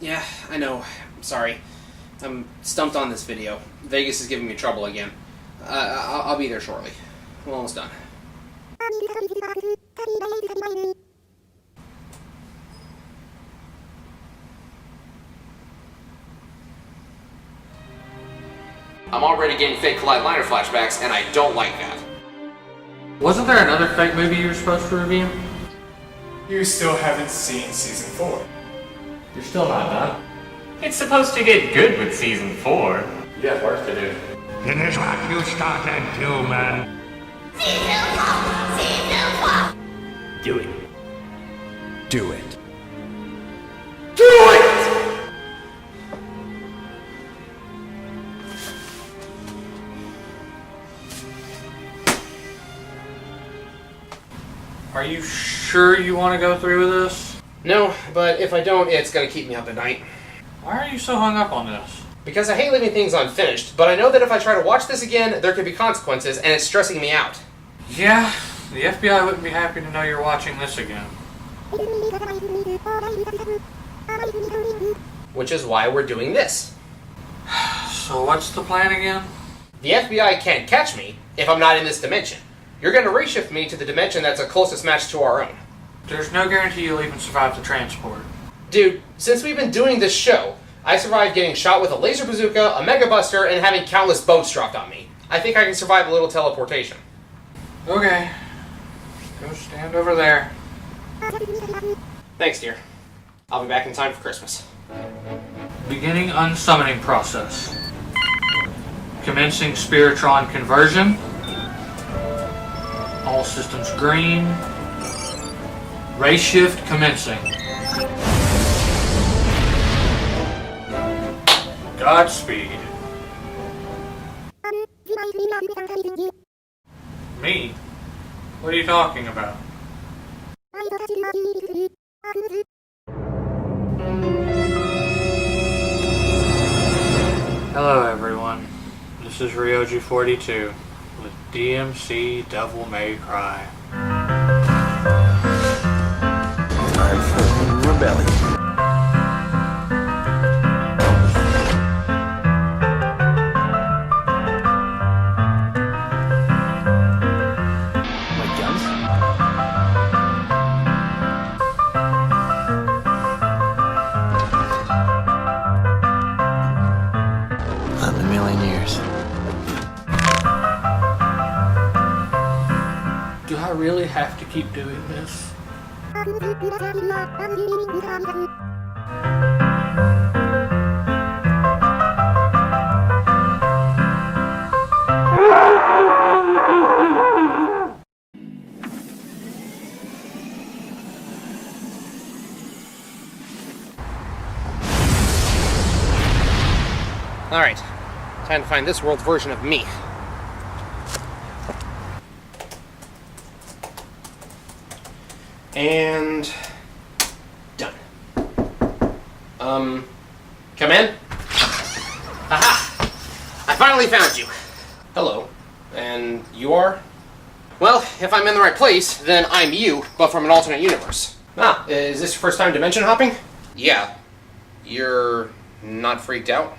Yeah, I know. I'm sorry. I'm stumped on this video. Vegas is giving me trouble again. I'll be there shortly. I'm almost done. I'm already getting fake Kaleid Liner flashbacks, and I don't like that. Wasn't there another fake movie you were supposed to review? You still haven't seen season 4. You're still not done. It's supposed to get good with season 4. You have work to do. Finish what you started, human. Do it. Do it. Do it! Are you sure you want to go through with this? No, but if I don't, it's gonna keep me up at night. Why are you so hung up on this? Because I hate leaving things unfinished, but I know that if I try to watch this again, there could be consequences, and it's stressing me out. Yeah, the FBI wouldn't be happy to know you're watching this again. Which is why we're doing this. So what's the plan again? The FBI can't catch me if I'm not in this dimension. You're gonna reshift me to the dimension that's a closest match to our own. There's no guarantee you'll even survive the transport. Dude, since we've been doing this show, I survived getting shot with a laser bazooka, a mega buster, and having countless boats dropped on me. I think I can survive a little teleportation. Okay. Go stand over there. Thanks, dear. I'll be back in time for Christmas. Beginning unsummoning process. Commencing Spiritron conversion. All systems green. Ray shift commencing. Godspeed. Me? What are you talking about? Hello everyone, this is Ryoji42 with DMC Devil May Cry. Time for rebellion. Not in a million years. Do I really have to keep doing this? Alright, time to find this world's version of me. And done. Come in? Aha! I finally found you. Hello. And you are? Well, if I'm in the right place, then I'm you, but from an alternate universe. Ah, is this your first time dimension hopping? Yeah. You're not freaked out?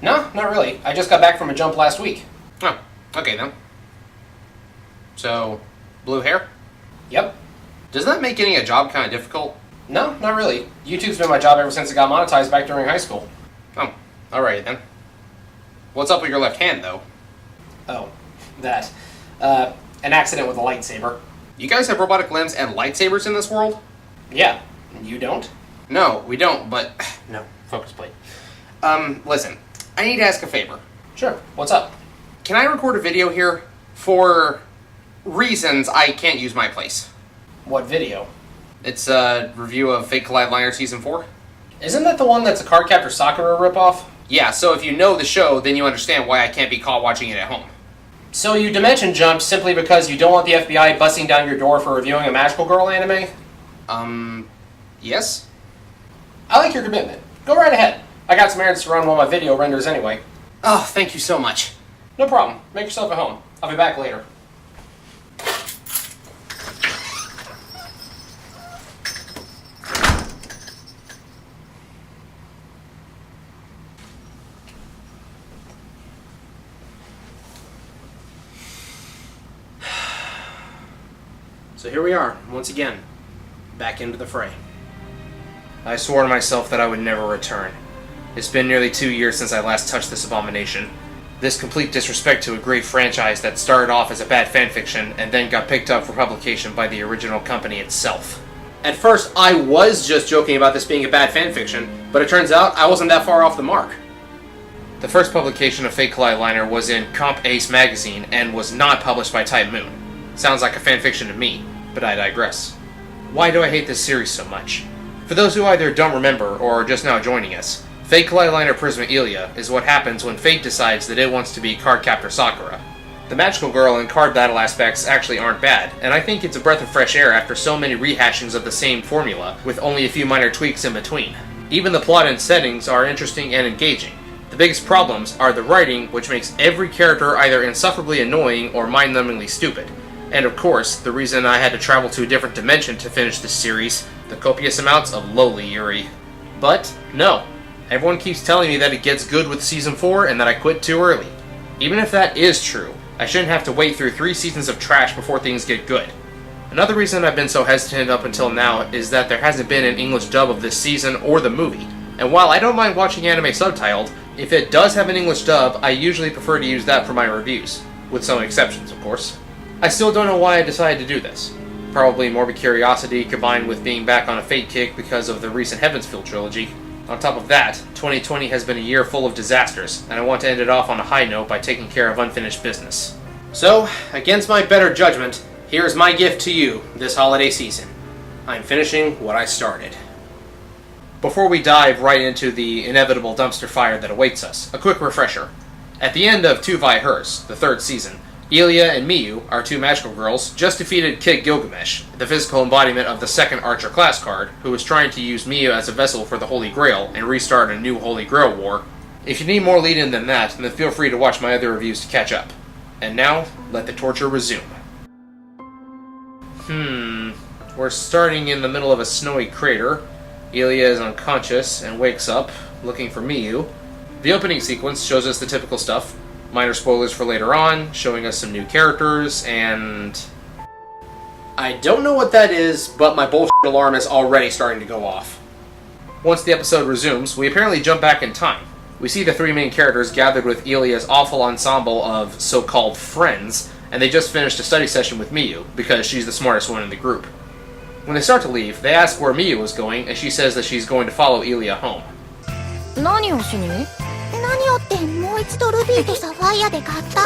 No, not really. I just got back from a jump last week. Oh, okay then. So, blue hair? Yep. Does that make getting a job kind of difficult? No, not really. YouTube's been my job ever since it got monetized back during high school. Oh, alright then. What's up with your left hand, though? Oh, that. An accident with a lightsaber. You guys have robotic limbs and lightsabers in this world? Yeah. You don't? No, we don't, but... No, focus plate. Listen. I need to ask a favor. Sure. What's up? Can I record a video here for reasons I can't use my place? What video? It's a review of Fake Kaleid Liner Season 4. Isn't that the one that's a Cardcaptor Sakura ripoff? Yeah, so if you know the show, then you understand why I can't be caught watching it at home. So you dimension jumped simply because you don't want the FBI busting down your door for reviewing a Magical Girl anime? Yes? I like your commitment. Go right ahead. I got some errands to run while my video renders anyway. Oh, thank you so much. No problem. Make yourself at home. I'll be back later. So here we are, once again, back into the fray. I swore to myself that I would never return. It's been nearly 2 years since I last touched this abomination. This complete disrespect to a great franchise that started off as a bad fanfiction and then got picked up for publication by the original company itself. At first, I was just joking about this being a bad fanfiction, but it turns out I wasn't that far off the mark. The first publication of Fake Kaleid Liner was in Comp Ace magazine and was not published by Type Moon. Sounds like a fanfiction to me, but I digress. Why do I hate this series so much? For those who either don't remember or are just now joining us, Fake Kaleid Liner Prisma Ilia is what happens when Fate decides that it wants to be Card Captor Sakura. The magical girl and card battle aspects actually aren't bad, and I think it's a breath of fresh air after so many rehashings of the same formula, with only a few minor tweaks in between. Even the plot and settings are interesting and engaging. The biggest problems are the writing, which makes every character either insufferably annoying or mind-numbingly stupid. And of course, the reason I had to travel to a different dimension to finish this series, the copious amounts of lowly Yuri. But, no. Everyone keeps telling me that it gets good with Season 4 and that I quit too early. Even if that is true, I shouldn't have to wait through 3 seasons of trash before things get good. Another reason I've been so hesitant up until now is that there hasn't been an English dub of this season or the movie. And while I don't mind watching anime subtitled, if it does have an English dub, I usually prefer to use that for my reviews. With some exceptions, of course. I still don't know why I decided to do this. Probably morbid curiosity combined with being back on a Fate kick because of the recent Heavensfield trilogy. On top of that, 2020 has been a year full of disasters, and I want to end it off on a high note by taking care of unfinished business. So, against my better judgment, here's my gift to you this holiday season. I'm finishing what I started. Before we dive right into the inevitable dumpster fire that awaits us, a quick refresher. At the end of Two Vi Hers, the 3rd season, Ilia and Miyu, our 2 magical girls, just defeated Kid Gilgamesh, the physical embodiment of the 2nd Archer class card, who was trying to use Miyu as a vessel for the Holy Grail and restart a new Holy Grail war. If you need more lead-in than that, then feel free to watch my other reviews to catch up. And now, let the torture resume. We're starting in the middle of a snowy crater. Ilia is unconscious and wakes up, looking for Miyu. The opening sequence shows us the typical stuff. Minor spoilers for later on, showing us some new characters, and... I don't know what that is, but my bullshit alarm is already starting to go off. Once the episode resumes, we apparently jump back in time. We see the 3 main characters gathered with Ilia's awful ensemble of so-called friends, and they just finished a study session with Miyu, because she's the smartest one in the group. When they start to leave, they ask where Miyu is going, and she says that she's going to follow Ilia home. 何をしに？何をってもう一度ルビーとサファイアで買った。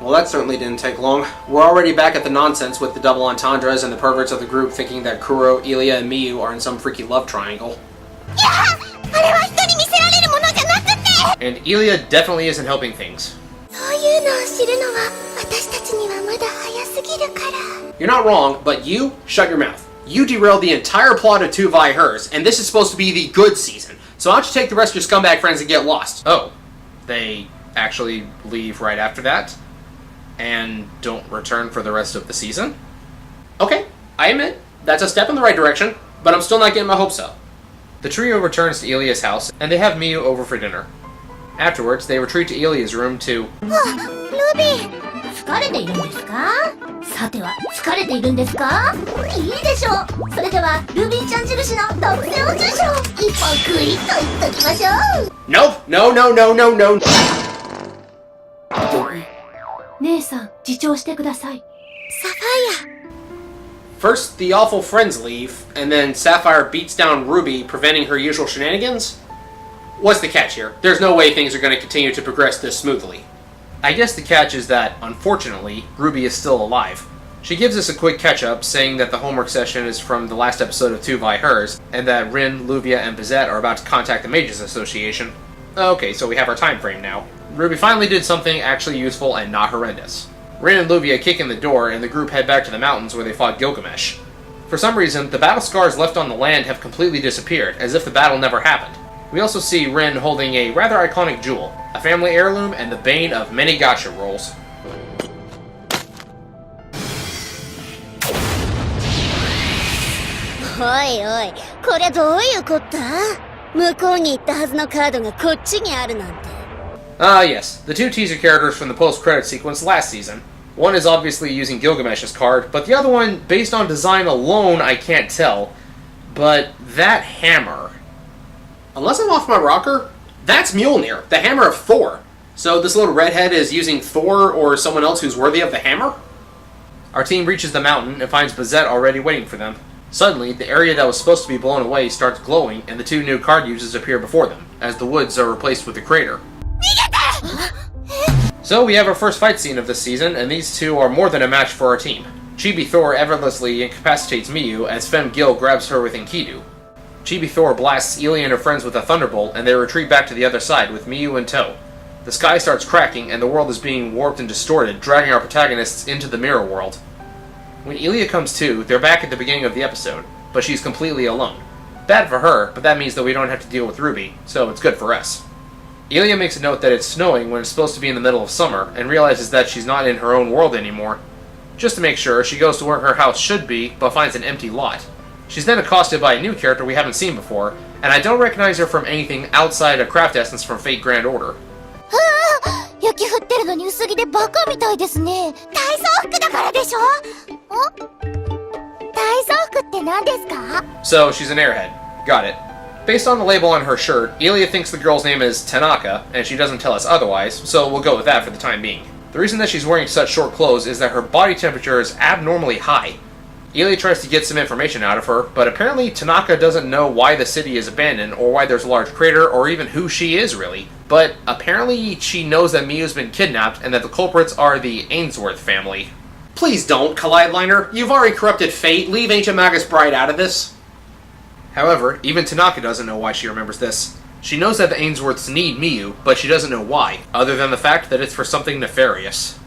Well, that certainly didn't take long. We're already back at the nonsense with the double entendres and the perverts of the group thinking that Kuro, Ilia, and Miyu are in some freaky love triangle. And Ilia definitely isn't helping things. You're not wrong, but you, shut your mouth. You derailed the entire plot of Two Vi Hers, and this is supposed to be the good season. So why don't you take the rest of your scumbag friends and get lost? Oh, they actually leave right after that? And don't return for the rest of the season? Okay, I admit, that's a step in the right direction, but I'm still not getting my hopes up. The trio returns to Ilia's house, and they have Miyu over for dinner. Afterwards, they retreat to Ilia's room to... Ruby! 疲れているんですか？さては疲れているんですか？いいでしょう。それではルビーちゃん印の特製お受賞一本クイッといっときましょう。 Nope! No, no, no, no, no! 姉さん、自重してください。サファイア。 First, the awful friends leave, and then Sapphire beats down Ruby, preventing her usual shenanigans? What's the catch here? There's no way things are going to continue to progress this smoothly. I guess the catch is that, unfortunately, Ruby is still alive. She gives us a quick catch-up, saying that the homework session is from the last episode of Two Vi Hers, and that Rin, Luvia, and Bizette are about to contact the Mages Association. Okay, so we have our time frame now. Ruby finally did something actually useful and not horrendous. Rin and Luvia kick in the door, and the group head back to the mountains where they fought Gilgamesh. For some reason, the battle scars left on the land have completely disappeared, as if the battle never happened. We also see Rin holding a rather iconic jewel, a family heirloom and the bane of many gacha rolls. おいおい、これどういうこった？向こうに行ったはずのカードがこっちにあるなんて。Ah, yes, the 2 teaser characters from the post-credit sequence last season. One is obviously using Gilgamesh's card, but the other one, based on design alone, I can't tell. But that hammer... Unless I'm off my rocker, that's Mjolnir, the hammer of Thor. So this little redhead is using Thor or someone else who's worthy of the hammer? Our team reaches the mountain and finds Bazette already waiting for them. Suddenly, the area that was supposed to be blown away starts glowing, and the two new card users appear before them, as the woods are replaced with a crater. So we have our first fight scene of this season, and these two are more than a match for our team. Chibi Thor effortlessly incapacitates Miyu as Femme Gil grabs her with Enkidu. Chibi Thor blasts Ilya and her friends with a thunderbolt, and they retreat back to the other side with Miyu in tow. The sky starts cracking, and the world is being warped and distorted, dragging our protagonists into the mirror world. When Ilya comes to, they're back at the beginning of the episode, but she's completely alone. Bad for her, but that means that we don't have to deal with Ruby, so it's good for us. Ilya makes a note that it's snowing when it's supposed to be in the middle of summer, and realizes that she's not in her own world anymore. Just to make sure, she goes to where her house should be, but finds an empty lot. She's then accosted by a new character we haven't seen before, and I don't recognize her from anything outside of Craft Essence from Fate Grand Order. 雪降ってるのに薄着でバカみたいですね。体操服だからでしょ？体操服って何ですか? So, she's an airhead. Got it. Based on the label on her shirt, Ilya thinks the girl's name is Tanaka, and she doesn't tell us otherwise, so we'll go with that for the time being. The reason that she's wearing such short clothes is that her body temperature is abnormally high. Ilya tries to get some information out of her, but apparently Tanaka doesn't know why the city is abandoned, or why there's a large crater, or even who she is, really. But apparently she knows that Miyu's been kidnapped, and that the culprits are the Ainsworth family. Please don't, Kaleid Liner. You've already corrupted fate. Leave Ancient Magus Bride out of this. However, even Tanaka doesn't know why she remembers this. She knows that the Ainsworths need Miyu, but she doesn't know why, other than the fact that it's for something nefarious.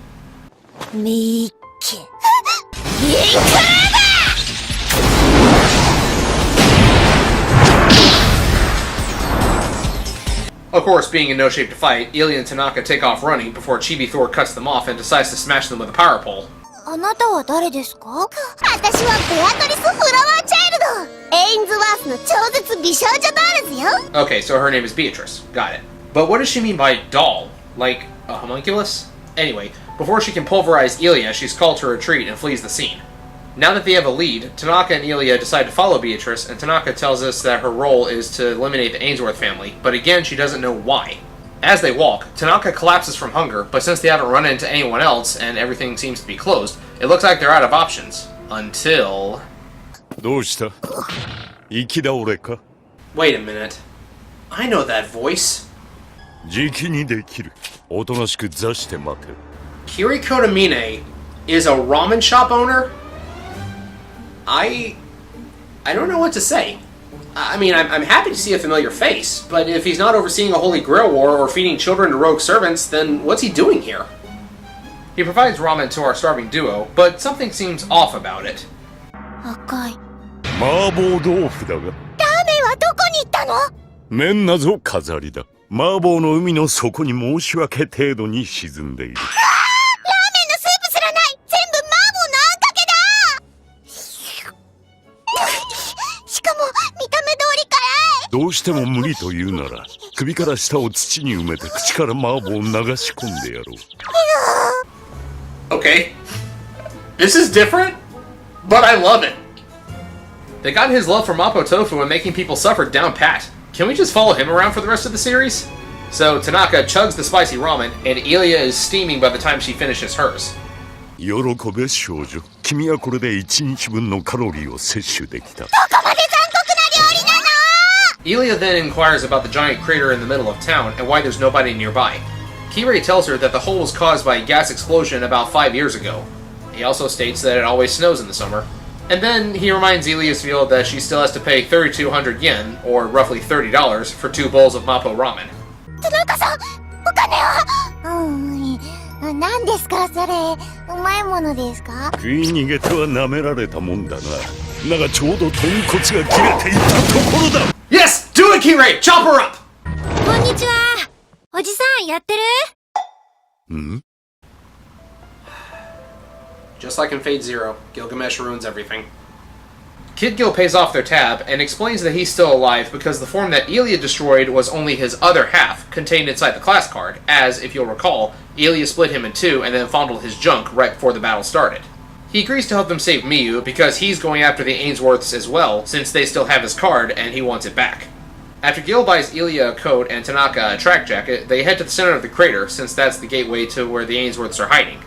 Of course, being in no shape to fight, Ilya and Tanaka take off running before Chibi Thor cuts them off and decides to smash them with a power pole. あなたは誰ですか? 私はベアトリス・フラワーチャイルド。エインズワースの超絶美少女ドールズよ。 Okay, so her name is Beatrice. Got it. But what does she mean by doll? Like a homunculus? Anyway, before she can pulverize Ilya, she's called to retreat and flees the scene. Now that they have a lead, Tanaka and Ilya decide to follow Beatrice, and Tanaka tells us that her role is to eliminate the Ainsworth family, but again, she doesn't know why. As they walk, Tanaka collapses from hunger, but since they haven't run into anyone else, and everything seems to be closed, it looks like they're out of options. Until... どうした?生き倒れか? Wait a minute. I know that voice. じきにできる。おとなしく座して待て。Kiriko Tamine is a ramen shop owner? I don't know what to say. I mean, I'm happy to see a familiar face, but if he's not overseeing a Holy Grail war or feeding children to rogue servants, then what's he doing here? He provides ramen to our starving duo, but something seems off about it. 赤い。麻婆豆腐だが。ラーメンはどこに行ったの? 麺なぞ飾りだ。麻婆の海の底に申し訳程度に沈んでいる。ラーメンのスープすらない。全部麻婆のあんかけだ。しかも見た目通り辛い。どうしても無理と言うなら、首から下を土に埋めて口から麻婆を流し込んでやろう。Okay. This is different, but I love it. They got his love for Mapo Tofu and making people suffer down pat. Can we just follow him around for the rest of the series? So Tanaka chugs the spicy ramen, and Ilya is steaming by the time she finishes hers. 喜べ少女。君はこれで1日分のカロリーを摂取できた。どこまで残酷な料理なの? Ilya then inquires about the giant crater in the middle of town and why there's nobody nearby. Kirei tells her that the hole was caused by a gas explosion about 5 years ago. He also states that it always snows in the summer. And then he reminds Ilya's field that she still has to pay 3,200 yen, or roughly $30, for 2 bowls of Mapo ramen. 田中さん、お金は? 何ですかそれ? うまいものですか? 食い逃げては舐められたもんだな。だがちょうど豚骨が切れていたところだ。 Yes! Do it, Kirei! Chop her up! こんにちは。おじさん、やってる? Just like in Fate Zero, Gilgamesh ruins everything. Kid Gil pays off their tab and explains that he's still alive because the form that Ilya destroyed was only his other half, contained inside the class card, as, if you'll recall, Ilya split him in two and then fondled his junk right before the battle started. He agrees to help them save Miyu because he's going after the Ainsworths as well, since they still have his card and he wants it back. After Gil buys Ilya a coat and Tanaka a track jacket, they head to the center of the crater, since that's the gateway to where the Ainsworths are hiding.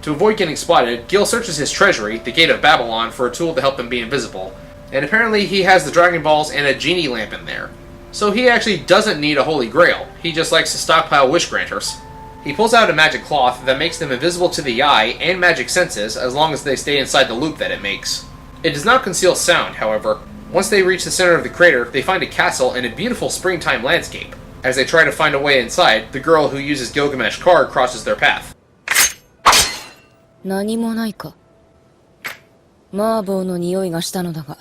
To avoid getting spotted, Gil searches his treasury, the Gate of Babylon, for a tool to help him be invisible, and apparently he has the Dragon Balls and a genie lamp in there. So he actually doesn't need a Holy Grail, he just likes to stockpile wish granters. He pulls out a magic cloth that makes them invisible to the eye and magic senses as long as they stay inside the loop that it makes. It does not conceal sound, however. Once they reach the center of the crater, they find a castle and a beautiful springtime landscape. As they try to find a way inside, the girl who uses Gilgamesh's card crosses their path. 何もないか。麻婆の匂いがしたのだが。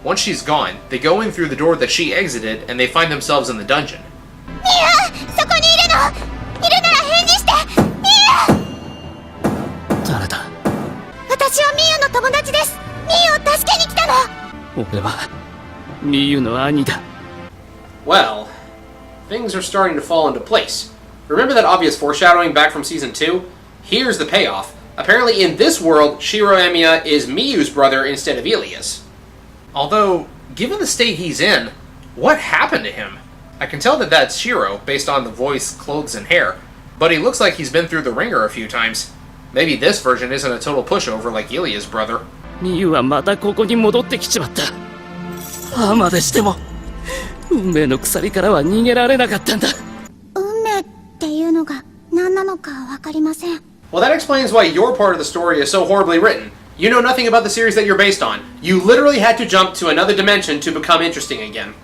Once she's gone, they go in through the door that she exited and they find themselves in the dungeon. ミユ、そこにいるの。いるなら返事して。ミユ。誰だ？私はミユの友達です。ミユを助けに来たの。俺はミユの兄だ。 Well, things are starting to fall into place. Remember that obvious foreshadowing back from Season 2? Here's the payoff. Apparently in this world, Shiro Emiya is Miyu's brother instead of Ilya's. Although, given the state he's in, what happened to him? I can tell that that's Shiro, based on the voice, clothes, and hair, but he looks like he's been through the ringer a few times. Maybe this version isn't a total pushover like Ilya's brother. ミユはまたここに戻ってきちまった。ああまでしても運命の鎖からは逃げられなかったんだ。運命っていうのが何なのかわかりません。 Well, that explains why your part of the story is so horribly written. You know nothing about the series that you're based on. You literally had to jump to another dimension to become interesting again.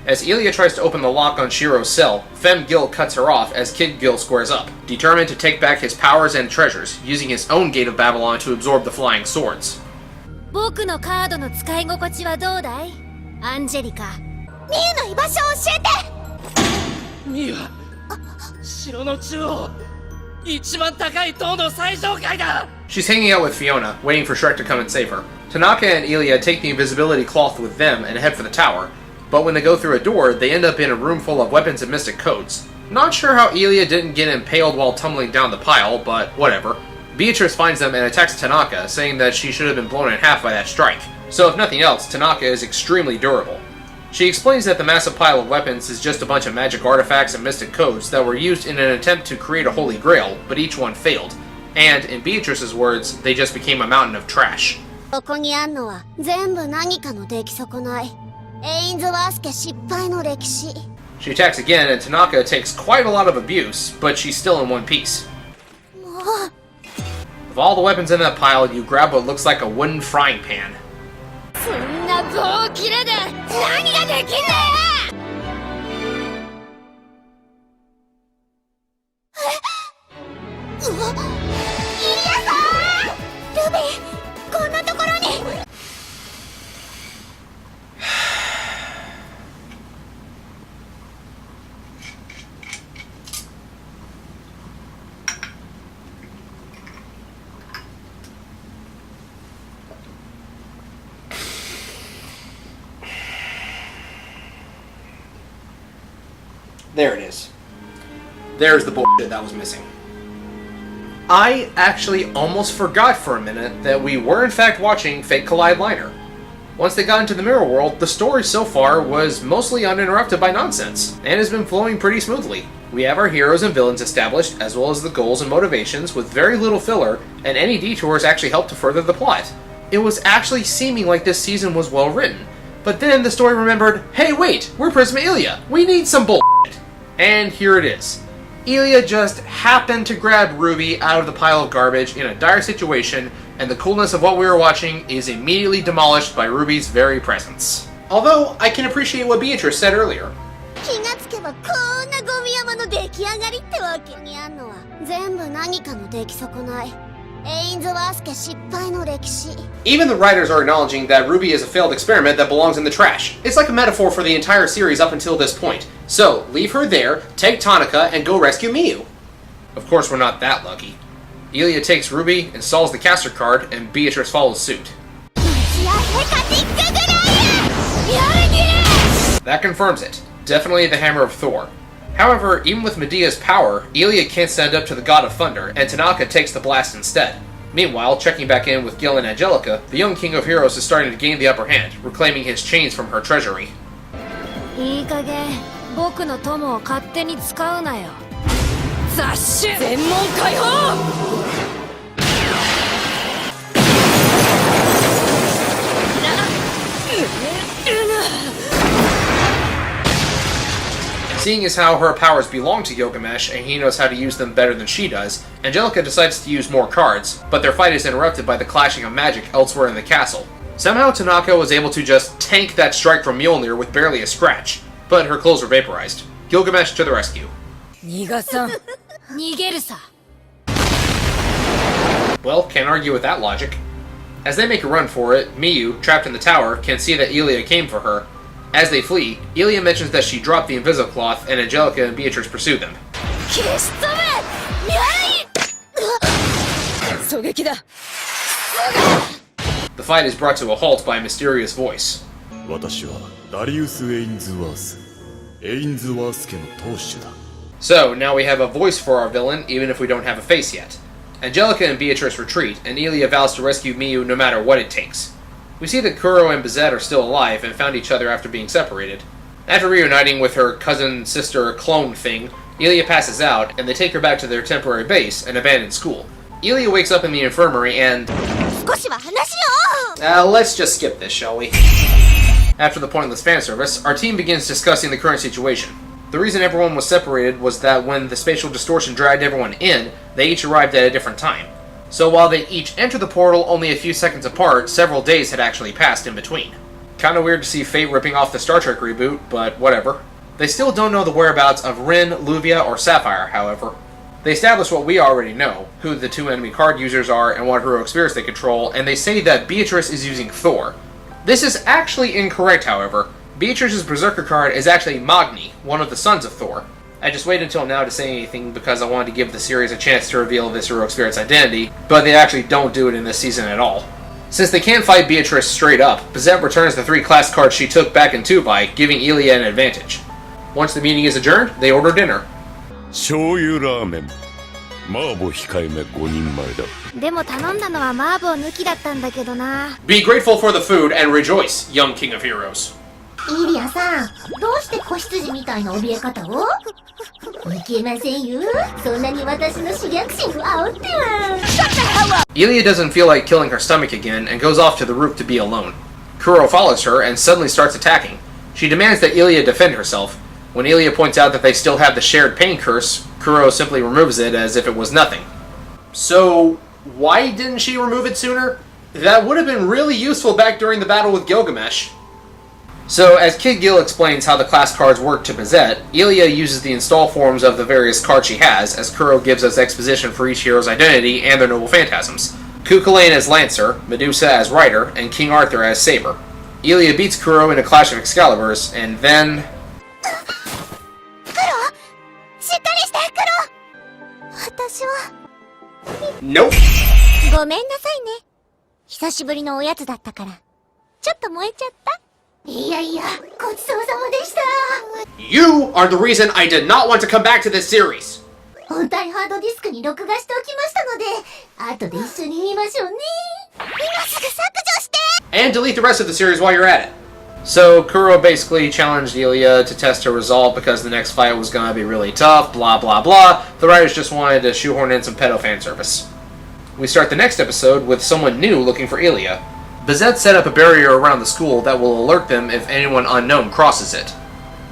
As Ilya tries to open the lock on Shiro's cell, Femme Gil cuts her off as Kid Gil squares up, determined to take back his powers and treasures, using his own Gate of Babylon to absorb the flying swords. 僕のカードの使い心地はどうだい？アンジェリカ。ミユの居場所を教えて。ミユは城の中央一番高い塔の最上階だ。 She's hanging out with Fiona, waiting for Shrek to come and save her. Tanaka and Ilya take the invisibility cloth with them and head for the tower, but when they go through a door, they end up in a room full of weapons and mystic codes. Not sure how Ilya didn't get impaled while tumbling down the pile, but whatever. Beatrice finds them and attacks Tanaka, saying that she should have been blown in half by that strike. So if nothing else, Tanaka is extremely durable. She explains that the massive pile of weapons is just a bunch of magic artifacts and mystic codes that were used in an attempt to create a holy grail, but each one failed. And, in Beatrice's words, they just became a mountain of trash. ここにあんのは全部何かの出来損ない。エインズワース家失敗の歴史。 She attacks again, and Tanaka takes quite a lot of abuse, but she's still in one piece. もう。 Of all the weapons in that pile, you grab what looks like a wooden frying pan. そんな棒切れで何ができんだよ！うわっ！イリアさん！ルビー、こんなところに！ There it is. There's the bullshit that was missing. I actually almost forgot for a minute that we were in fact watching Fake Kaleid Liner. Once they got into the mirror world, the story so far was mostly uninterrupted by nonsense, and has been flowing pretty smoothly. We have our heroes and villains established, as well as the goals and motivations, with very little filler, and any detours actually help to further the plot. It was actually seeming like this season was well written, but then the story remembered, hey wait, we're Prisma Ilya, we need some bullshit. And here it is. Ilya just happened to grab Ruby out of the pile of garbage in a dire situation, and the coolness of what we were watching is immediately demolished by Ruby's very presence. Although, I can appreciate what Beatrice said earlier. 気がつけばこんなゴミ山の出来上がりってわけにあんのは全部何かの出来損ない。エインズワース家失敗の歴史。 Even the writers are acknowledging that Ruby is a failed experiment that belongs in the trash. It's like a metaphor for the entire series up until this point. So, leave her there, take Tanaka, and go rescue Miyu. Of course, we're not that lucky. Ilya takes Ruby, installs the caster card, and Beatrice follows suit. いや、ヘカティック That confirms it. Definitely the hammer of Thor. However, even with Medea's power, Ilya can't stand up to the god of thunder, and Tanaka takes the blast instead. Meanwhile, checking back in with Gil and Angelica, the young king of heroes is starting to gain the upper hand, reclaiming his chains from her treasury. いい加減僕の友を勝手に使うなよ。雑種全問解放。 Seeing as how her powers belong to Gilgamesh and he knows how to use them better than she does, Angelica decides to use more cards, but their fight is interrupted by the clashing of magic elsewhere in the castle. Somehow Tanaka was able to just tank that strike from Mjolnir with barely a scratch, but her clothes were vaporized. Gilgamesh to the rescue. 逃がさん逃げるさ。 Well, can't argue with that logic. As they make a run for it, Miyu, trapped in the tower, can see that Ilya came for her. As they flee, Ilya mentions that she dropped the Invisicloth, and Angelica and Beatrice pursue them. The fight is brought to a halt by a mysterious voice. 私はダリウス・エインズワース。エインズワース家の当主だ。 So, now we have a voice for our villain, even if we don't have a face yet. Angelica and Beatrice retreat, and Ilya vows to rescue Miyu no matter what it takes. We see that Kuro and Bizet are still alive and found each other after being separated. After reuniting with her cousin-sister clone thing, Ilya passes out, and they take her back to their temporary base, an abandoned school. Ilya wakes up in the infirmary and... let's just skip this, shall we? After the pointless fan service, our team begins discussing the current situation. The reason everyone was separated was that when the spatial distortion dragged everyone in, they each arrived at a different time. So while they each entered the portal only a few seconds apart, several days had actually passed in between. Kinda weird to see Fate ripping off the Star Trek reboot, but whatever. They still don't know the whereabouts of Rin, Luvia, or Sapphire, however. They establish what we already know, who the two enemy card users are and what heroic spirits they control, and they say that Beatrice is using Thor. This is actually incorrect, however. Beatrice's Berserker card is actually Magni, one of the sons of Thor. I just waited until now to say anything because I wanted to give the series a chance to reveal this heroic spirit's identity, but they actually don't do it in this season at all. Since they can't fight Beatrice straight up, Bizet returns the 3 class cards she took back in 2-by, giving Ilya an advantage. Once the meeting is adjourned, they order dinner. 醤油ラーメン。麻婆控えめ5人前だ。でも頼んだのは麻婆抜きだったんだけどな。 Be grateful for the food and rejoice, young king of heroes. イリアさん、どうして子羊みたいな怯え方を？いけませんよ。そんなに私の主役心を煽っては。Ilya doesn't feel like killing her stomach again and goes off to the roof to be alone. Kuro follows her and suddenly starts attacking. She demands that Ilya defend herself. When Ilya points out that they still have the shared pain curse, Kuro simply removes it as if it was nothing. So, why didn't she remove it sooner? That would have been really useful back during the battle with Gilgamesh. So, as Kid Gil explains how the class cards work to Bizet, Ilya uses the install forms of the various cards she has, as Kuro gives us exposition for each hero's identity and their noble phantasms. Cuchulainn as Lancer, Medusa as Rider, and King Arthur as Saber. Ilya beats Kuro in a clash of Excaliburs, and then... Nope! ごめんなさいね。久しぶりのおやつだったから。ちょっと燃えちゃった。いやいや、ごちそうさまでした。You are the reason I did not want to come back to this series! 本体ハードディスクに録画しておきましたので、後で一緒に見ましょうね。今すぐ削除して And delete the rest of the series while you're at it. So, Kuro basically challenged Ilya to test her resolve because the next fight was gonna be really tough, blah blah blah. The writers just wanted to shoehorn in some pedo fan service. We start the next episode with someone new looking for Ilya. Bizet set up a barrier around the school that will alert them if anyone unknown crosses it.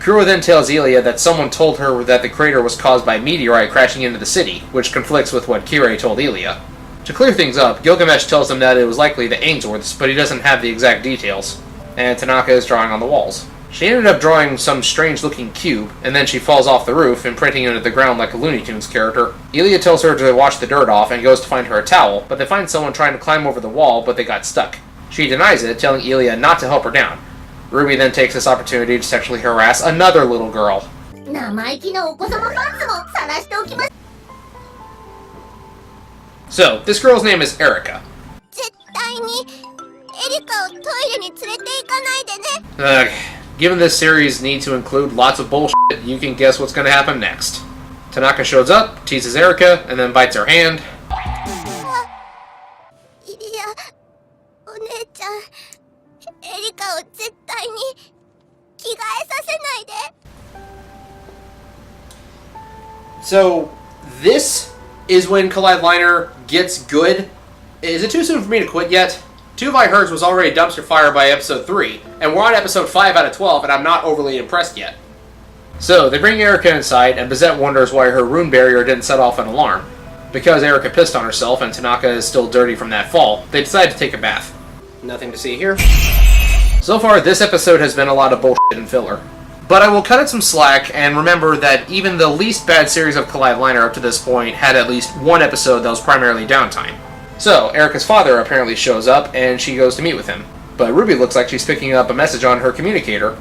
Kuro then tells Ilya that someone told her that the crater was caused by a meteorite crashing into the city, which conflicts with what Kirei told Ilya. To clear things up, Gilgamesh tells them that it was likely the Ainsworths, but he doesn't have the exact details. And Tanaka is drawing on the walls. She ended up drawing some strange-looking cube, and then she falls off the roof, imprinting into the ground like a Looney Tunes character. Ilya tells her to wash the dirt off and goes to find her a towel, but they find someone trying to climb over the wall, but they got stuck. She denies it, telling Ilya not to help her down. Ruby then takes this opportunity to sexually harass another little girl. 生意気なお子様パンツも晒しておきます。 So, this girl's name is Erica. 絶対にエリカをトイレに連れて行かないでね。 Given this series need to include lots of bullshit, you can guess what's gonna happen next. Tanaka shows up, teases Erika, and then bites her hand. いや、お姉ちゃん、エリカを絶対に着替えさせないで。 So, this is when Kaleid Liner gets good. Is it too soon for me to quit yet? Two of I Heards was already dumpster fire by episode 3, and we're on episode 5 out of 12, and I'm not overly impressed yet. So, they bring Erika inside, and Bizette wonders why her rune barrier didn't set off an alarm. Because Erika pissed on herself and Tanaka is still dirty from that fall, they decide to take a bath. Nothing to see here. So far, this episode has been a lot of bullshit and filler. But I will cut it some slack, and remember that even the least bad series of Kaleid Liner up to this point had at least one episode that was primarily downtime. So, Erika's father apparently shows up, and she goes to meet with him. But Ruby looks like she's picking up a message on her communicator.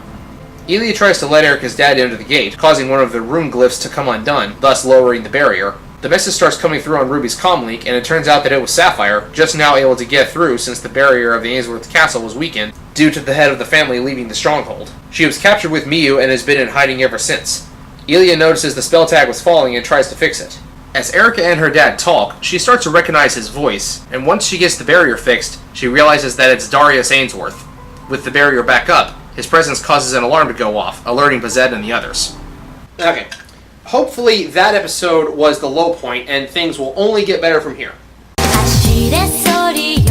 Ilia tries to let Erika's dad into the gate, causing one of the rune glyphs to come undone, thus lowering the barrier. The message starts coming through on Ruby's comlink, and it turns out that it was Sapphire, just now able to get through since the barrier of the Ainsworths castle was weakened, due to the head of the family leaving the stronghold. She was captured with Miyu and has been in hiding ever since. Ilia notices the spell tag was falling and tries to fix it. As Erika and her dad talk, she starts to recognize his voice, and once she gets the barrier fixed, she realizes that it's Darius Ainsworth. With the barrier back up, his presence causes an alarm to go off, alerting Bizette and the others. Okay. Hopefully that episode was the low point, and things will only get better from here. 走れソリ